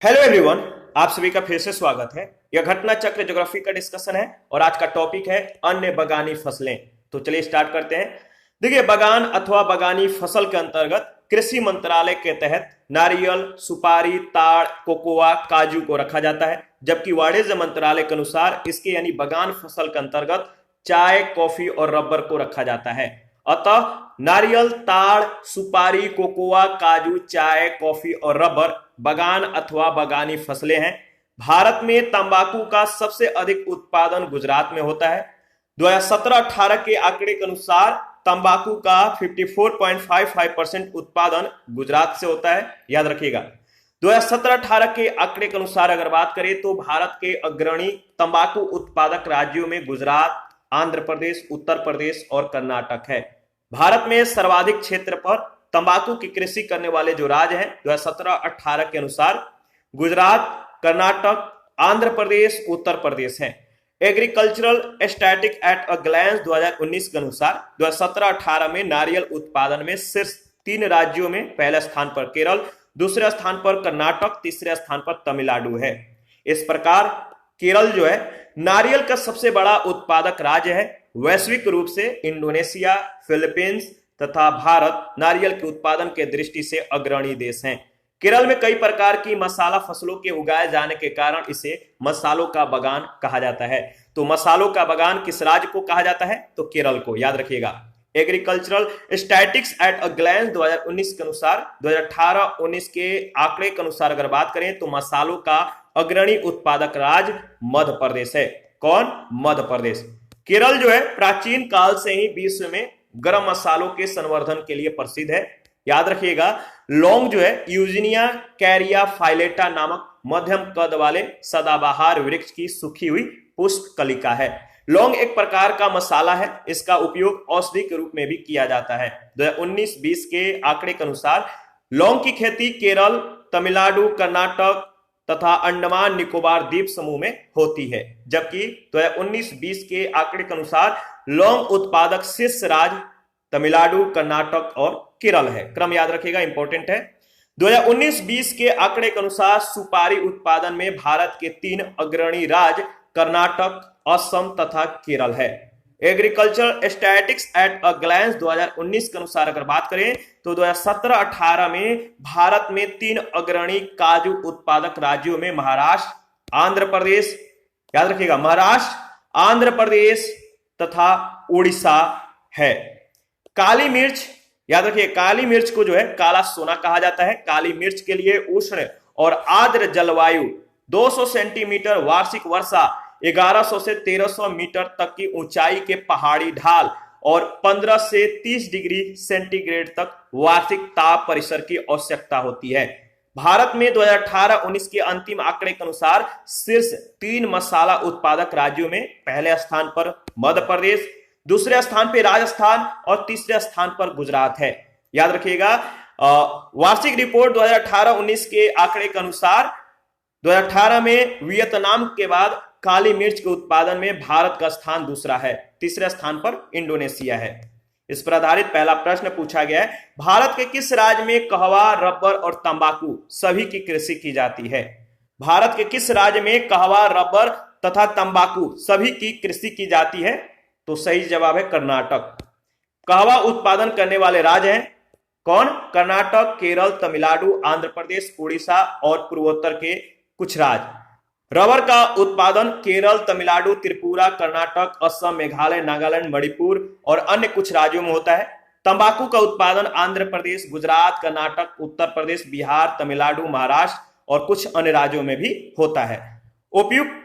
Hello everyone. आप सभी का फिर से स्वागत है। यह घटना चक्र ज्योग्राफी का डिस्कशन है और आज का टॉपिक है अन्य बगानी फसलें। तो चलिए स्टार्ट करते हैं। देखिए, बगान अथवा बगानी फसल के अंतर्गत कृषि मंत्रालय के तहत नारियल, सुपारी, ताड़, कोकोआ, काजू को रखा जाता है, जबकि वाणिज्य मंत्रालय के अनुसार इसके यानी बगान फसल के अंतर्गत चाय, कॉफी और रबर को रखा जाता है। अतः नारियल, ताड़, सुपारी, कोकोआ, काजू, चाय, कॉफी और रबर बगान अथवा बगानी फसलें हैं। भारत में तंबाकू का सबसे अधिक उत्पादन गुजरात में होता है। 2017-18 के आंकड़े के अनुसार तंबाकू का 54.55% उत्पादन गुजरात से होता है, याद रखिएगा। 2017-18 के आंकड़े के अनुसार अगर बात करें तो भारत के अग्रणी तंबाकू उत्पादक राज्यों में गुजरात, आंध्र प्रदेश, उत्तर प्रदेश और कर्नाटक है। भारत में सर्वाधिक क्षेत्र पर तंबाकू की कृषि करने वाले जो राज्य हैं 2017-18 के अनुसार गुजरात, कर्नाटक, आंध्र प्रदेश, उत्तर प्रदेश हैं। Agricultural static at a glance 2019 के अनुसार 2017-18 में नारियल उत्पादन में शीर्ष 3 राज्यों में पहले स्थान पर केरल, दूसरे स्थान पर कर्नाटक, तीसरे स्थान पर तमिलनाडु है। इस प्रकार केरल जो है नारियल का सबसे बड़ा उत्पादक राज्य है। वैश्विक रूप से इंडोनेशिया, फिलीपींस तथा भारत नारियल के उत्पादन के दृष्टि से अग्रणी देश हैं। केरल में कई प्रकार की मसाला फसलों के उगाए जाने के कारण इसे मसालों का बगान कहा जाता है। तो मसालों का बगान किस राज्य को कहा जाता है? तो केरल को, याद रखिएगा। Agricultural statics at a glance 2019 के अनुसार 2018-19 के आंकड़े के अनुसार अगर बात करें तो मसालों का अग्रणी उत्पादक राज्य मध्य प्रदेश है। कौन? मध्य प्रदेश। केरल जो है प्राचीन काल से ही विश्व में गरम मसालों के संवर्धन के लिए प्रसिद्ध है, याद रखिएगा। लौंग जो है यूजिनिया कैरिया फाइलेटा नामक मध्यम कद वाले सदाबहार वृक्ष की सूखी हुई पुष्प कलिका है। लौंग एक प्रकार का मसाला है। इसका उपयोग औषधि के रूप में भी किया जाता है। 2019-20 के आंकड़े के अनुसार लौंग की खेती केरल, तमिलनाडु, कर्नाटक तथा अंडमान निकोबार द्वीप समूह में होती है, जबकि 2019-20 के आंकड़े के अनुसार लौंग उत्पादक शीर्ष राज्य तमिलनाडु, कर्नाटक और केरल है। क्रम याद रखिएगा, इंपॉर्टेंट है। 2019-20 के आंकड़े के अनुसार सुपारी उत्पादन में भारत के 3 अग्रणी राज्य कर्नाटक, असम तथा केरल है। Agriculture statics at a glance 2019 के अनुसार अगर बात करें तो 2017-18 में भारत में 3 अग्रणी काजू उत्पादक राज्यों में महाराष्ट्र, आंध्र प्रदेश, याद रखिएगा, महाराष्ट्र, आंध्र प्रदेश तथा उड़ीसा है। काली मिर्च, याद रखिए, काली मिर्च को जो है काला सोना कहा जाता है। काली मिर्च के लिए उष्ण और आर्द्र जलवायु, 200 सेंटीमीटर वार्षिक वर्षा, 1100 से 1300 मीटर तक की ऊंचाई के पहाड़ी ढाल और 15 से 30 डिग्री सेंटीग्रेड तक वार्षिक ताप परिसर की आवश्यकता होती है। भारत में 2018-19 के अंतिम आंकड़े के अनुसार शीर्ष 3 मसाला उत्पादक राज्यों में पहले स्थान पर मध्य प्रदेश, दूसरे स्थान पर राजस्थान और तीसरे स्थान पर गुजरात है, याद रखिएगा। वार्षिक रिपोर्ट 2018-19 के आंकड़े के अनुसार 2018 में वियतनाम के बाद काली मिर्च के उत्पादन में भारत का स्थान दूसरा है, तीसरे स्थान पर इंडोनेशिया है। इस पर आधारित पहला प्रश्न पूछा गया है, भारत के किस राज्य में कहवा, रबर और तंबाकू सभी की कृषि की जाती है? भारत के किस राज्य में कहवा, रबर तथा तंबाकू सभी की कृषि की जाती है? तो सही जवाब है कर्नाटक। कहवा उत्पादन करने वाले राज्य हैं कौन? कर्नाटक, केरल, तमिलनाडु, आंध्र प्रदेश, उड़ीसा और पूर्वोत्तर के कुछ राज्य। रबर का उत्पादन केरल, तमिलनाडु, त्रिपुरा, कर्नाटक, असम, मेघालय, नागालैंड, मणिपुर और अन्य कुछ राज्यों में होता है। तंबाकू का उत्पादन आंध्र प्रदेश, गुजरात, कर्नाटक, उत्तर प्रदेश, बिहार, तमिलनाडु, महाराष्ट्र और कुछ अन्य राज्यों में भी होता है। उपयुक्त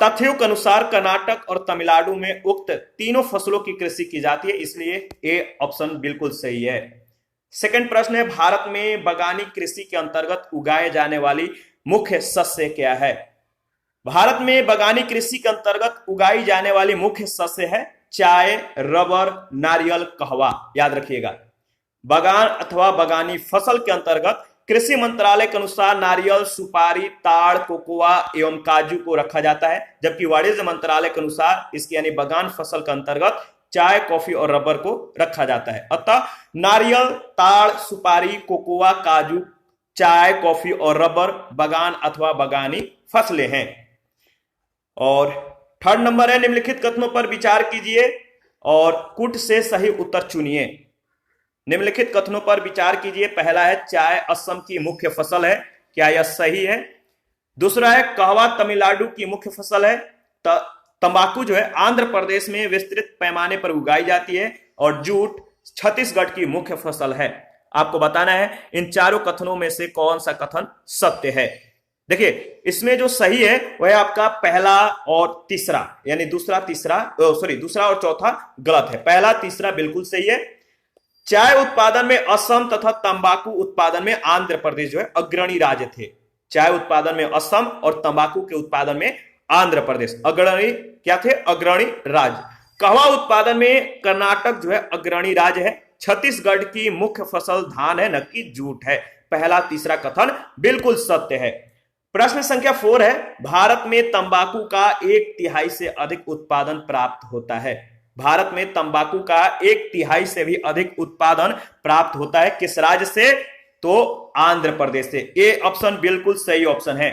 तथ्यों के अनुसार कर्नाटक और तमिलनाडु में उक्त तीनों फसलों की कृषि की जाती है, इसलिए ए ऑप्शन बिल्कुल सही है। सेकंड प्रश्न है, भारत में बगानी कृषि के अंतर्गत उगाए जाने वाली मुख्य शस्य क्या है? भारत में बगानी कृषि के अंतर्गत उगाई जाने वाली मुख्य शस्य है चाय, रबर, नारियल, कहवा, याद रखिएगा। बगान अथवा बगानी फसल के अंतर्गत कृषि मंत्रालय के अनुसार नारियल, सुपारी, ताड़, कोकोआ एवं काजू को रखा जाता है, जबकि वाणिज्य मंत्रालय के अनुसार इसकी यानी बगान फसल के अंतर्गत चाय, कॉफी और रबर को रखा जाता है। अतः नारियल, ताड़, सुपारी, कोकोआ, काजू चाय, कॉफी और रबर बगान अथवा बगानी फसलें हैं। और थर्ड नंबर है, निम्नलिखित कथनों पर विचार कीजिए और कुट से सही उत्तर चुनिए। निम्नलिखित कथनों पर विचार कीजिए। पहला है, चाय असम की मुख्य फसल है, क्या यह सही है? दूसरा है, कहवा तमिलनाडु की मुख्य फसल है। तंबाकू जो है आंध्र प्रदेश में विस्तृत पैमाने पर उगाई जाती है। और जूट छत्तीसगढ़ की मुख्य फसल है। आपको बताना है इन चारों कथनों में से कौन सा कथन सत्य है। देखिए, इसमें जो सही है वह आपका पहला और तीसरा, यानी दूसरा और चौथा गलत है। पहला तीसरा बिल्कुल सही है। चाय उत्पादन में असम तथा तंबाकू उत्पादन में आंध्र प्रदेश जो है अग्रणी राज्य थे। चाय उत्पादन में असम और तंबाकू के उत्पादन में आंध्र प्रदेश अग्रणी क्या थे? अग्रणी राज्य। कहवा उत्पादन में कर्नाटक जो है अग्रणी राज्य है। छत्तीसगढ़ की मुख्य फसल धान है, न कि जूट है। पहला तीसरा कथन बिल्कुल सत्य है। प्रश्न संख्या 4 है, भारत में तंबाकू का 1/3 से अधिक उत्पादन प्राप्त होता है। भारत में तंबाकू का 1/3 से भी अधिक उत्पादन प्राप्त होता है। किस राज्य से? तो आंध्र प्रदेश से। ए ऑप्शन बिल्कुल सही ऑप्शन है।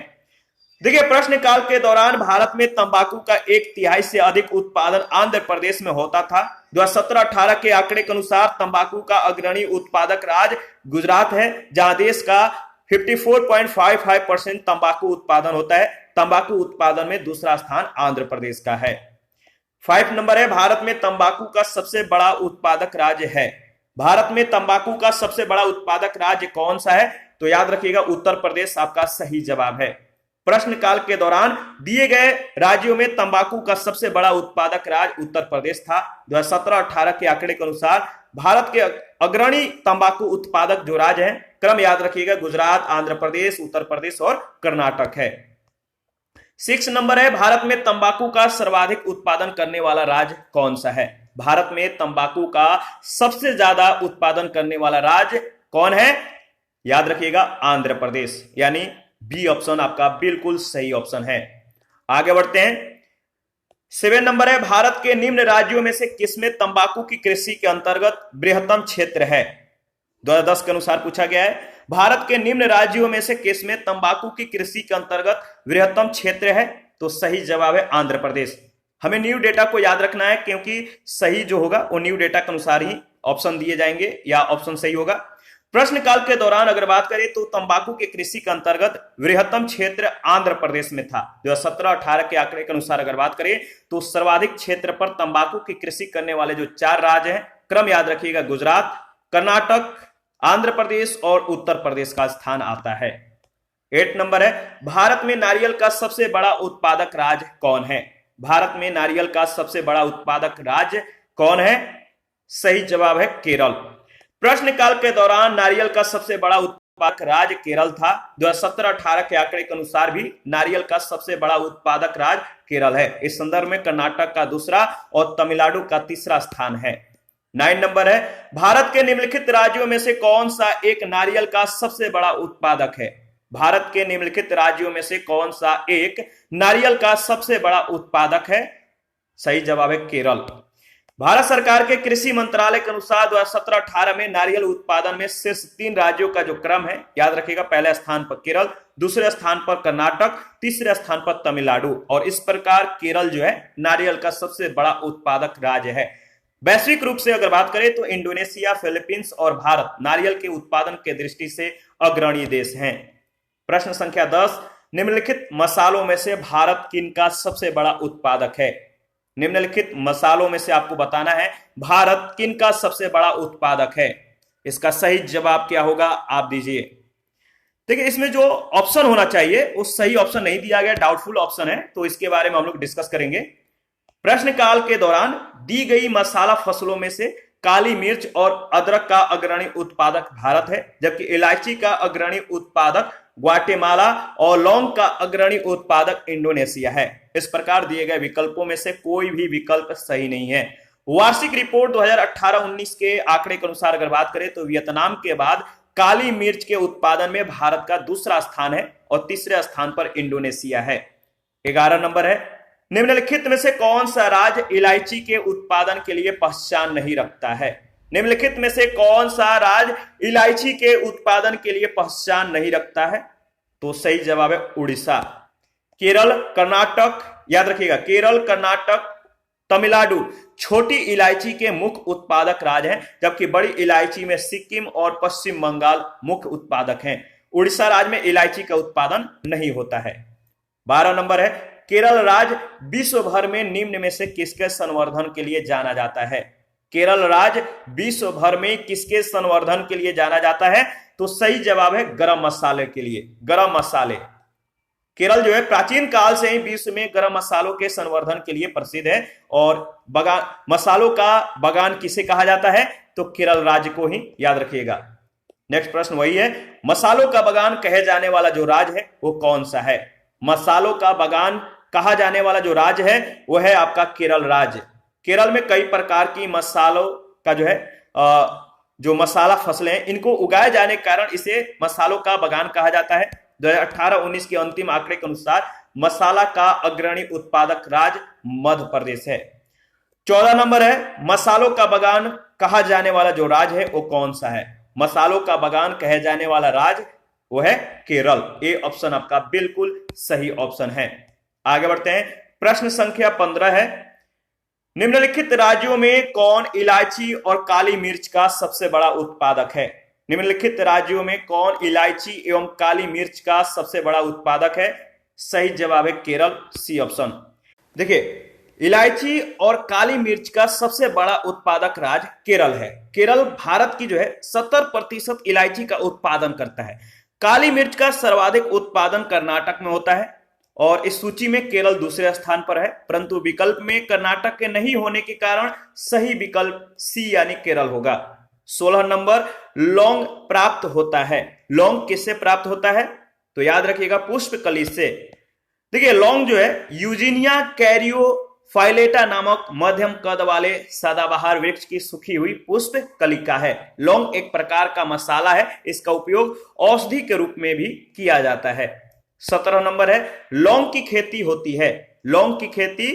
देखिए, प्रश्न काल के दौरान भारत में तंबाकू का 1/3 से अधिक उत्पादन आंध्र प्रदेश में होता था। 2017-18 के आंकड़े के अनुसार तंबाकू का अग्रणी उत्पादक राज्य गुजरात है, जहां देश का 54.55% तंबाकू उत्पादन होता है। तंबाकू उत्पादन में दूसरा स्थान आंध्र प्रदेश का है। 5 नंबर है, भारत में तंबाकू का सबसे बड़ा उत्पादक राज्य है। भारत में तंबाकू का सबसे बड़ा उत्पादक राज्य कौन सा है? तो याद रखिएगा, उत्तर प्रदेश आपका सही जवाब है। प्रश्न काल के दौरान दिए गए राज्यों में तंबाकू का सबसे बड़ा उत्पादक राज्य उत्तर प्रदेश था। 2017-18 के आंकड़े के अनुसार भारत के अग्रणी तंबाकू उत्पादक जो राज्य हैं, क्रम याद रखिएगा, गुजरात, आंध्र प्रदेश, उत्तर प्रदेश और कर्नाटक है। 6 नंबर है, भारत में तंबाकू का सर्वाधिक उत्पादन करने वाला राज्य कौन सा है? भारत में तंबाकू का सबसे ज्यादा उत्पादन करने वाला राज्य कौन है? याद रखिएगा, आंध्र प्रदेश, यानी बी ऑप्शन आपका बिल्कुल सही ऑप्शन है। आगे बढ़ते हैं। 7 नंबर है, भारत के निम्न राज्यों में से किसमें तंबाकू की कृषि के अंतर्गत बृहत्तम क्षेत्र है? 2010 के अनुसार पूछा गया है, भारत के निम्न राज्यों में से किसमें तंबाकू की कृषि के अंतर्गत बृहत्तम क्षेत्र है? तो सही जवाब है आंध्र प्रदेश। हमें न्यू डेटा को याद रखना है, क्योंकि सही जो होगा वो न्यू डेटा के अनुसार ही ऑप्शन दिए जाएंगे या ऑप्शन सही होगा। प्रश्न काल के दौरान अगर बात करें तो तंबाकू की कृषि के अंतर्गत बृहत्तम क्षेत्र आंध्र प्रदेश में था। 2017-18 के आंकड़े के अनुसार अगर बात करें तो सर्वाधिक क्षेत्र पर तंबाकू की कृषि करने वाले जो 4 राज्य हैं, क्रम याद रखिएगा, गुजरात, कर्नाटक, आंध्र प्रदेश और उत्तर प्रदेश का स्थान आता है। 8 नंबर है, भारत में नारियल का सबसे बड़ा उत्पादक राज्य कौन है? भारत में नारियल का सबसे बड़ा उत्पादक राज्य कौन है? सही जवाब है केरल। प्रश्न काल के दौरान नारियल का सबसे बड़ा उत्पादक राज्य केरल था। 2017-18 के आंकड़े के अनुसार भी नारियल का सबसे बड़ा उत्पादक राज्य केरल है। इस संदर्भ में कर्नाटक का दूसरा और तमिलनाडु का तीसरा स्थान है। 9 नंबर है, भारत के निम्नलिखित राज्यों में से कौन सा एक नारियल का सबसे बड़ा उत्पादक है? भारत के निम्नलिखित राज्यों में से कौन सा एक नारियल का सबसे बड़ा उत्पादक है? सही जवाब है केरल। भारत सरकार के कृषि मंत्रालय के अनुसार 2017-18 में नारियल उत्पादन में शीर्ष 3 राज्यों का जो क्रम है, याद रखिएगा, पहले स्थान पर केरल, दूसरे स्थान पर कर्नाटक, तीसरे स्थान पर तमिलनाडु। और इस प्रकार केरल जो है नारियल का सबसे बड़ा उत्पादक राज्य है। वैश्विक रूप से अगर बात करें तो इंडोनेशिया, फिलीपींस और भारत नारियल के उत्पादन के दृष्टि से अग्रणी देश हैं। प्रश्न संख्या 10, निम्नलिखित मसालों में से भारत किनका सबसे बड़ा उत्पादक है? निम्नलिखित मसालों में से आपको बताना है भारत किनका सबसे बड़ा उत्पादक है। इसका सही जवाब क्या होगा, आप दीजिए। देखिए, इसमें जो ऑप्शन होना चाहिए वो सही ऑप्शन नहीं दिया गया, डाउटफुल ऑप्शन है, तो इसके बारे में हम लोग डिस्कस करेंगे। प्रश्न काल के दौरान दी गई मसाला फसलों में से काली मिर्च और अदरक का अग्रणी उत्पादक भारत है, जबकि इलायची का अग्रणी उत्पादक ग्वाटेमाला और लौंग का अग्रणी उत्पादक इंडोनेशिया है। इस प्रकार दिए गए विकल्पों में से कोई भी विकल्प सही नहीं है। वार्षिक रिपोर्ट 2018-19 के आंकड़े के अनुसार अगर बात करें तो वियतनाम के बाद काली मिर्च के उत्पादन में भारत का दूसरा स्थान है और तीसरे स्थान पर इंडोनेशिया है। 11 नंबर है, निम्नलिखित में से कौन सा राज्य इलायची के उत्पादन के लिए पहचान नहीं रखता है? निम्नलिखित में से कौन सा राज्य इलायची के उत्पादन के लिए पहचान नहीं रखता है? तो सही जवाब है उड़ीसा। केरल, कर्नाटक, याद रखिएगा, केरल, कर्नाटक, तमिलनाडु छोटी इलायची के मुख्य उत्पादक राज्य हैं, जबकि बड़ी इलायची में सिक्किम और पश्चिम बंगाल मुख्य उत्पादक हैं। उड़ीसा राज्य में इलायची का उत्पादन नहीं होता है। 12 नंबर है, केरल राज्य विश्व भर में निम्न में से किसके संवर्धन के लिए जाना जाता है? केरल राज्य विश्व भर में किसके संवर्धन के लिए जाना जाता है? तो सही जवाब है गरम मसाले के लिए। गरम मसाले, केरल जो है प्राचीन काल से ही विश्व में गरम मसालों के संवर्धन के लिए प्रसिद्ध है। और बगान, मसालों का बगान किसे कहा जाता है? तो केरल राज्य को ही, याद रखिएगा। नेक्स्ट प्रश्न वही है, मसालों का बगान कहे जाने वाला जो राज्य है वो कौन सा है? मसालों का बगान कहा जाने वाला जो राज्य है वो है आपका केरल राज्य। केरल में कई प्रकार की मसालों का जो है जो मसाला फसलें हैं इनको उगाए जाने के कारण इसे मसालों का बगान कहा जाता है। 2018-19 के अंतिम आंकड़े के अनुसार मसाला का अग्रणी उत्पादक राज्य मध्य प्रदेश है। 14 नंबर है, मसालों का बगान कहा जाने वाला जो राज्य है वो कौन सा है? मसालों का बगान कहे जाने वाला राज्य वो है केरल। ए ऑप्शन आपका बिल्कुल सही ऑप्शन है। आगे बढ़ते हैं, प्रश्न संख्या 15 है, निम्नलिखित राज्यों में कौन इलायची और काली मिर्च का सबसे बड़ा उत्पादक है? निम्नलिखित राज्यों में कौन इलायची एवं काली मिर्च का सबसे बड़ा उत्पादक है? सही जवाब है केरल, सी ऑप्शन। देखिए, इलायची और काली मिर्च का सबसे बड़ा उत्पादक राज्य केरल है। केरल भारत की जो है 70% इलायची का उत्पादन करता है। काली मिर्च का सर्वाधिक उत्पादन कर्नाटक में होता है और इस सूची में केरल दूसरे स्थान पर है, परंतु विकल्प में कर्नाटक के नहीं होने के कारण सही विकल्प सी यानी केरल होगा। 16 नंबर, लौंग प्राप्त होता है। लौंग किससे प्राप्त होता है? तो याद रखिएगा पुष्प कली से। देखिए, लौंग जो है यूजीनिया कैरियोफाइलेटा नामक मध्यम कद वाले सदाबहार वृक्ष की सूखी हुई पुष्प कलिका है। लौंग एक प्रकार का मसाला है, इसका उपयोग औषधि के रूप में भी किया जाता है। 17 नंबर है, लौंग की खेती होती है। लौंग की खेती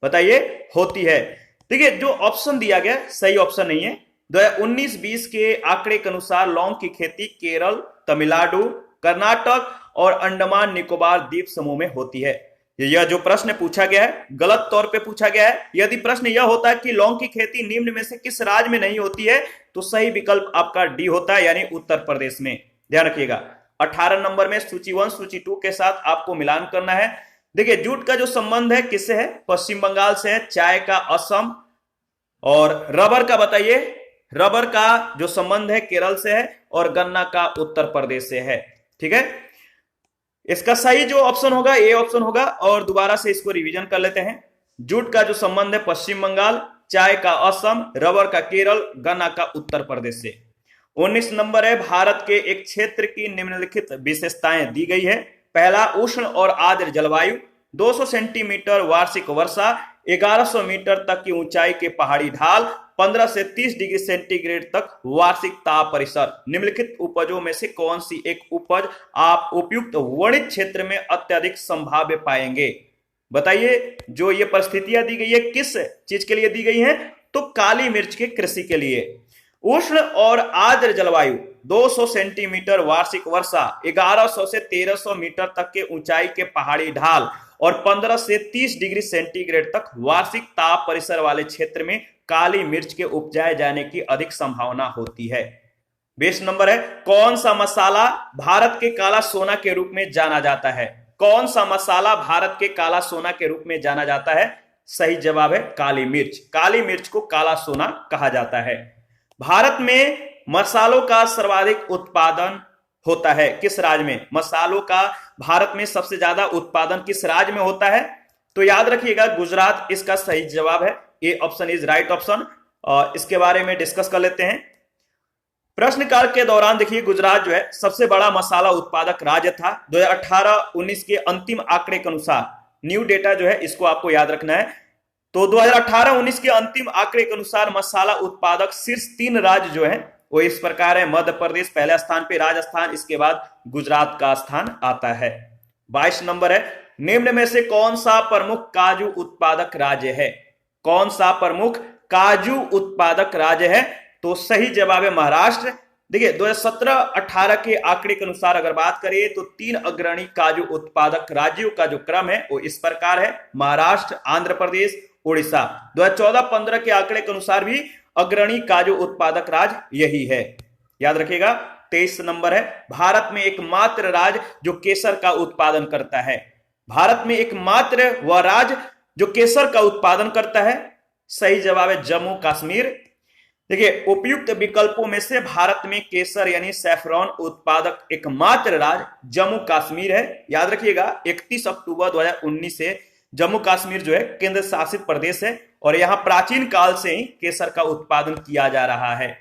बताइए होती है। देखिए, जो ऑप्शन दिया गया सही ऑप्शन नहीं है। 2019-20 के आंकड़े के अनुसार लौंग की खेती केरल, तमिलनाडु, कर्नाटक और अंडमान निकोबार द्वीप समूह में होती है। यह जो प्रश्न पूछा गया है गलत तौर पे पूछा गया है। यदि प्रश्न यह होता है कि लौंग की खेती निम्न में से किस राज्य में नहीं होती है, तो सही विकल्प आपका डी होता है, यानी उत्तर प्रदेश में। ध्यान रखिएगा। 18 नंबर में सूची 1 सूची 2 के साथ आपको मिलान करना है। देखिए, जूट का जो संबंध है किससे है? पश्चिम बंगाल से है। चाय का असम, और रबर का बताइए, रबर का जो संबंध है केरल से है, और गन्ना का उत्तर प्रदेश से है। ठीक है, इसका सही जो ऑप्शन होगा ए ऑप्शन होगा। और दोबारा से इसको रिवीजन कर लेते हैं। जूट का जो संबंध है पश्चिम बंगाल, चाय का असम, रबर का केरल, गन्ना का उत्तर प्रदेश से। 19 नंबर है, भारत के एक क्षेत्र की निम्नलिखित विशेषताएं दी गई है। पहला, उष्ण और आर्द्र जलवायु, 200 सेंटीमीटर वार्षिक वर्षा, 1100 मीटर तक की ऊंचाई के पहाड़ी ढाल, 15 से 30 डिग्री सेंटीग्रेड तक वार्षिक ताप परिसर। निम्नलिखित उपजों में से कौन सी एक उपज आप उपयुक्त वर्णित क्षेत्र में अत्यधिक संभाव्य पाएंगे? बताइए, जो ये परिस्थितियां दी गई है किस चीज के लिए दी गई है? तो काली मिर्च के कृषि के लिए। उष्ण और आर्द्र जलवायु, 200 सेंटीमीटर वार्षिक वर्षा, 1100 से 1300 मीटर तक के ऊंचाई के पहाड़ी ढाल और 15 से 30 डिग्री सेंटीग्रेड तक वार्षिक ताप परिसर वाले क्षेत्र में काली मिर्च के उपजाए जाने की अधिक संभावना होती है। 20 नंबर है, कौन सा मसाला भारत के काला सोना के रूप में जाना जाता है? कौन सा मसाला भारत के काला सोना के रूप में जाना जाता है? सही जवाब है काली मिर्च। काली मिर्च को काला सोना कहा जाता है। भारत में मसालों का सर्वाधिक उत्पादन होता है किस राज्य में? मसालों का भारत में सबसे ज्यादा उत्पादन किस राज्य में होता है? तो याद रखिएगा गुजरात इसका सही जवाब है। A option is right option. इसके बारे में डिस्कस कर लेते हैं। प्रश्नकाल के दौरान देखिए, गुजरात जो है सबसे बड़ा मसाला उत्पादक राज्य था। 2018-19 के अंतिम आंकड़े के अनुसार, न्यू डेटा जो है इसको आपको याद रखना है। तो 2018-19 के अंतिम आंकड़े के अनुसार मसाला उत्पादक शीर्ष 3 राज्य जो है वो इस प्रकार है। मध्य प्रदेश पहले स्थान पे, राजस्थान, इसके बाद गुजरात का स्थान आता है। 22 नंबर है, निम्न में से कौन सा प्रमुख काजू उत्पादक राज्य है? कौन सा प्रमुख काजू उत्पादक राज्य है? तो सही जवाब है महाराष्ट्र। देखिए 2017-18 के आंकड़े के अनुसार अगर बात करें तो 3 अग्रणी काजू उत्पादक राज्यों का जो क्रम है वो इस प्रकार है, महाराष्ट्र, आंध्र प्रदेश, उड़ीसा। 2014-15 के आंकड़े के अनुसार भी अग्रणी काजू उत्पादक राज्य यही है, याद रखिएगा। 23 नंबर है, भारत में एकमात्र राज्य जो केसर का उत्पादन करता है। भारत में एकमात्र वह राज्य जो केसर का उत्पादन करता है, सही जवाब है जम्मू कश्मीर। देखिए उपर्युक्त विकल्पों में से भारत में केसर यानी सैफरॉन उत्पादक एकमात्र राज्य जम्मू कश्मीर है, याद रखिएगा। 31 अक्टूबर 2019 से जम्मू कश्मीर जो है केंद्र शासित प्रदेश है और यहां प्राचीन काल से ही केसर का उत्पादन किया जा रहा है।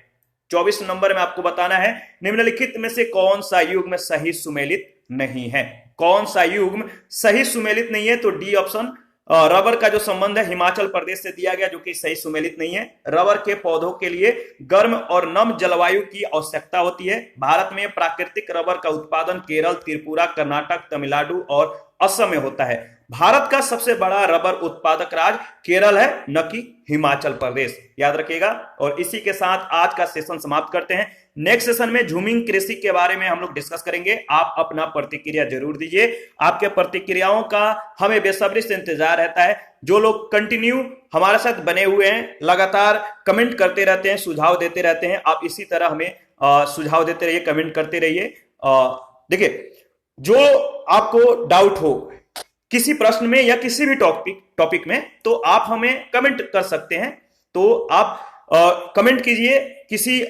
24 नंबर में आपको बताना है, निम्नलिखित में से कौन सा युग्म सही सुमेलित नहीं है। कौन सा युग्म सही सुमेलित नहीं है, तो डी ऑप्शन। रबर का जो संबंध है हिमाचल प्रदेश से दिया गया, जो कि सही सुमेलित नहीं है। रबर के पौधों के लिए गर्म और नम जलवायु की आवश्यकता होती है। भारत में प्राकृतिक रबर का उत्पादन केरल, त्रिपुरा, कर्नाटक, तमिलनाडु और असम में होता है। भारत का सबसे बड़ा रबर उत्पादक राज्य केरल है, न कि हिमाचल प्रदेश, याद रखिएगा। और इसी के साथ आज का सेशन समाप्त करते हैं। नेक्स्ट सेशन में झूमिंग कृषि के बारे में हम लोग डिस्कस करेंगे। आप अपना प्रतिक्रिया जरूर दीजिए, आपके प्रतिक्रियाओं का हमें बेसब्री से इंतजार रहता है। जो लोग कंटिन्यू हमारे साथ बने हुए हैं, लगातार कमेंट करते रहते हैं, सुझाव देते रहते हैं, आप इसी तरह हमें सुझाव देते रहिए, कमेंट करते रहिए। देखिए जो आपको डाउट हो किसी प्रश्न में या किसी भी टॉपिक में, तो आप हमें कमेंट कर सकते हैं। तो आप कमेंट कीजिए किसी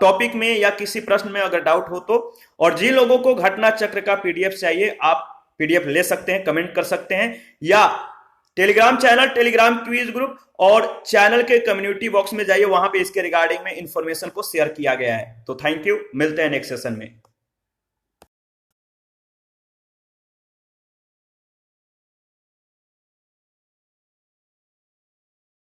टॉपिक में या किसी प्रश्न में अगर डाउट हो तो। और जिन लोगों को घटना चक्र का पीडीएफ चाहिए, आप पीडीएफ ले सकते हैं, कमेंट कर सकते हैं, या Telegram channel, Telegram quiz group और चैनल के कम्युनिटी बॉक्स में जाइए, वहां पे इसके रिगार्डिंग में इंफॉर्मेशन को शेयर किया गया है। तो थैंक यू, मिलते हैं नेक्स्ट सेशन में।